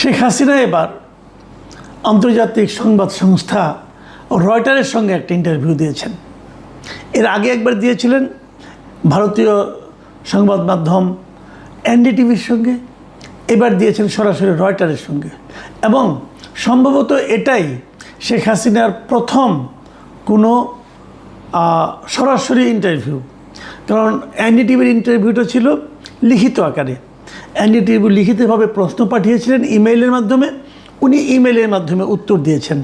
শেখ হাসিনা এবার আন্তর্জাতিক সংবাদ সংস্থা রয়টারের সঙ্গে একটা ইন্টারভিউ দিয়েছেন। এর আগে একবার দিয়েছিলেন ভারতীয় সংবাদ মাধ্যম এনডিটিভির সঙ্গে, এবার দিয়েছেন সরাসরি রয়টারের সঙ্গে। এবং সম্ভবত এটাই শেখ হাসিনার প্রথম কোনো সরাসরি ইন্টারভিউ, কারণ এনডিটিভির ইন্টারভিউটা ছিল লিখিত আকারে। এনডিটিভি লিখিতভাবে প্রশ্ন পাঠিয়েছিলেন ইমেইলের মাধ্যমে, উনি ইমেইলের মাধ্যমে উত্তর দিয়েছেন।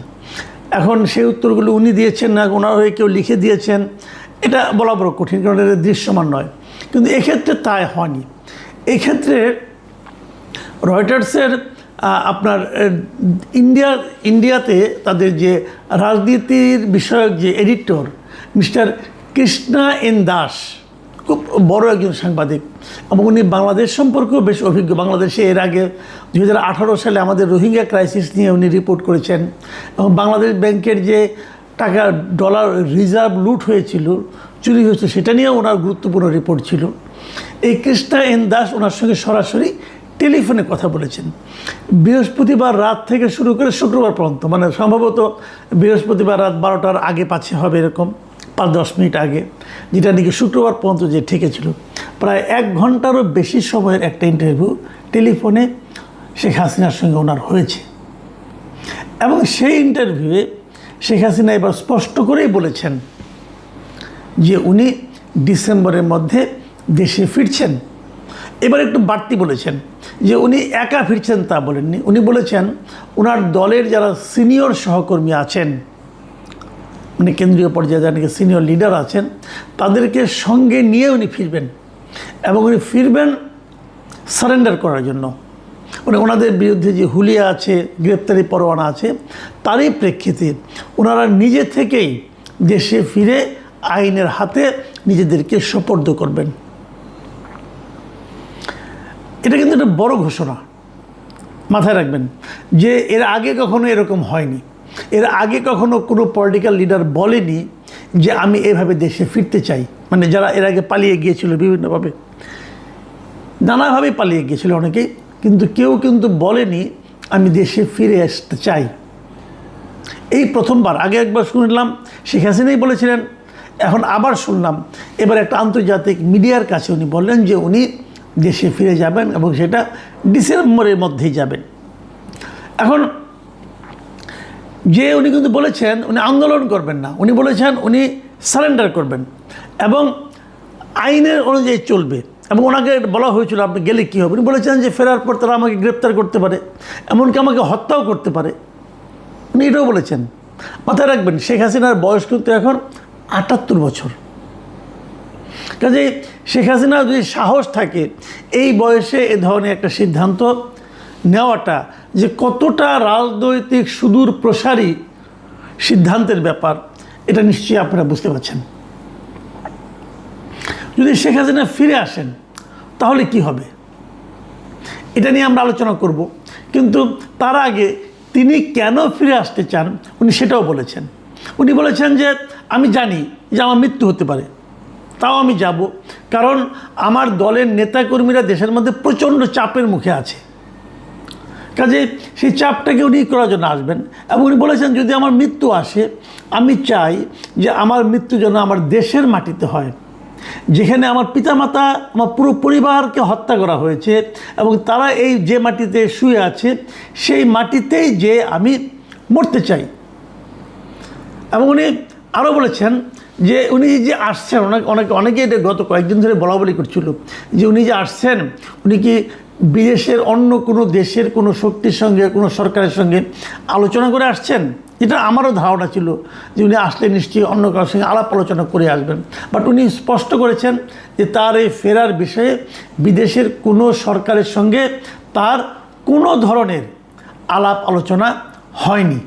এখন সেই উত্তরগুলো উনি দিয়েছেন না ওনার হয়ে কেউ লিখে দিয়েছেন, এটা বলা বড় কঠিন, কারণ এটা দৃশ্যমান নয়। কিন্তু এক্ষেত্রে তাই হয়নি। এক্ষেত্রে রয়টার্সের আপনার ইন্ডিয়াতে তাদের যে রাজনীতির বিষয়ক যে editor mister Krishna N Das, খুব বড় একজন সাংবাদিক এবং উনি বাংলাদেশ সম্পর্কেও বেশ অভিজ্ঞ। বাংলাদেশে এর আগে 2018 সালে আমাদের রোহিঙ্গা ক্রাইসিস নিয়ে উনি রিপোর্ট করেছেন এবং বাংলাদেশ ব্যাংকের যে টাকা ডলার রিজার্ভ লুট হয়েছিল, চুরি হয়েছে, সেটা নিয়েও ওনার গুরুত্বপূর্ণ রিপোর্ট ছিল। এই কৃষ্ণা এন দাস ওনার সঙ্গে সরাসরি টেলিফোনে কথা বলেছেন বৃহস্পতিবার রাত থেকে শুরু করে শুক্রবার পর্যন্ত, মানে সম্ভবত বৃহস্পতিবার রাত 12টার আগে পাচ্ছে হবে, এরকম 5-10 মিনিট আগে, যেটা নাকি শুক্রবার পর্যন্ত যে ঠেকেছিল। প্রায় 1 ঘন্টারও বেশি সময়ের একটা ইন্টারভিউ টেলিফোনে শেখ হাসিনার সঙ্গে ওনার হয়েছে। এবং সেই ইন্টারভিউয়ে শেখ হাসিনা এবার স্পষ্ট করেই বলেছেন যে উনি ডিসেম্বরের মধ্যে দেশে ফিরছেন। এবার একটু বাড়তি বলেছেন যে উনি একা ফিরছেন তা বলেননি, উনি বলেছেন ওনার দলের যারা সিনিয়র সহকর্মী আছেন, মানে কেন্দ্রীয় পর্যায়ে যারা নাকি সিনিয়র লিডার আছেন, তাদেরকে সঙ্গে নিয়ে উনি ফিরবেন এবং উনি ফিরবেন সারেন্ডার করার জন্য। মানে ওনাদের বিরুদ্ধে যে হুলিয়া আছে, গ্রেপ্তারি পরোয়ানা আছে, তারই প্রেক্ষিতে ওনারা নিজে থেকেই দেশে ফিরে আইনের হাতে নিজেদেরকে সোপর্দ করবেন। এটা কিন্তু একটা বড় ঘোষণা, মাথায় রাখবেন যে এর আগে কখনো এরকম হয়নি। এর আগে কখনো কোনো পলিটিক্যাল লিডার বলেনি যে আমি এভাবে দেশে ফিরতে চাই। মানে যারা এর আগে পালিয়ে গিয়েছিল বিভিন্নভাবে, নানাভাবে পালিয়ে গিয়েছিল অনেকেই, কিন্তু কেউ কিন্তু বলেনি আমি দেশে ফিরে আসতে চাই। এই প্রথমবার, আগে একবার শুনলাম শেখ হাসিনাই বলেছিলেন, এখন আবার শুনলাম এবার একটা আন্তর্জাতিক মিডিয়ার কাছে উনি বললেন যে উনি দেশে ফিরে যাবেন এবং সেটা ডিসেম্বরের মধ্যেই যাবেন। এখন যে উনি কিন্তু বলেছেন উনি আন্দোলন করবেন না, উনি বলেছেন উনি সারেন্ডার করবেন এবং আইনের অনুযায়ী চলবে। এবং ওনাকে বলা হয়েছিল আপনি গেলে কী হবে, উনি বলেছেন যে ফেরার পর তারা আমাকে গ্রেপ্তার করতে পারে, এমনকি আমাকে হত্যাও করতে পারে, উনি এটাও বলেছেন। মাথায় রাখবেন শেখ হাসিনার বয়স কিন্তু এখন 78 বছর। কাজেই শেখ হাসিনার যদি সাহস থাকে এই বয়সে এ ধরনের একটা সিদ্ধান্ত নেওয়াটা যে কতটা রাজনৈতিক সুদূর প্রসারী সিদ্ধান্তের ব্যাপার, এটা নিশ্চয়ই আপনারা বুঝতে পারছেন। যদি শেখ হাসিনা ফিরে আসেন তাহলে কি হবে, এটা নিয়ে আমরা আলোচনা করব। কিন্তু তার আগে তিনি কেন ফিরে আসতে চান উনি সেটাও বলেছেন। উনি বলেছেন যে আমি জানি যে আমার মৃত্যু হতে পারে, তাও আমি যাব, কারণ আমার দলের নেতাকর্মীরা দেশের মধ্যে প্রচণ্ড চাপের মুখে আছে। কাজে সেই চাপটাকে উনি করার জন্য আসবেন। এবং উনি বলেছেন যদি আমার মৃত্যু আসে, আমি চাই যে আমার মৃত্যু যেন আমার দেশের মাটিতে হয়, যেখানে আমার পিতামাতা, আমার পুরো পরিবারকে হত্যা করা হয়েছে এবং তারা এই যে মাটিতে শুয়ে আছে সেই মাটিতেই যে আমি মরতে চাই। এবং উনি আরও বলেছেন যে উনি যে আসছেন, অনেকে এটা গত কয়েকদিন ধরে বলা বলি করছিল যে উনি যে আসছেন উনি কি বিদেশের অন্য কোনো দেশের কোনো শক্তির সঙ্গে, কোনো সরকারের সঙ্গে আলোচনা করে আসছেন। এটা আমারও ধারণা ছিল যে উনি আসলে নিশ্চয়ই অন্য কারোর সঙ্গে আলাপ আলোচনা করে আসবেন, বাট উনি স্পষ্ট করেছেন যে তার এই ফেরার বিষয়ে বিদেশের কোনো সরকারের সঙ্গে তার কোনো ধরনের আলাপ আলোচনা হয়নি।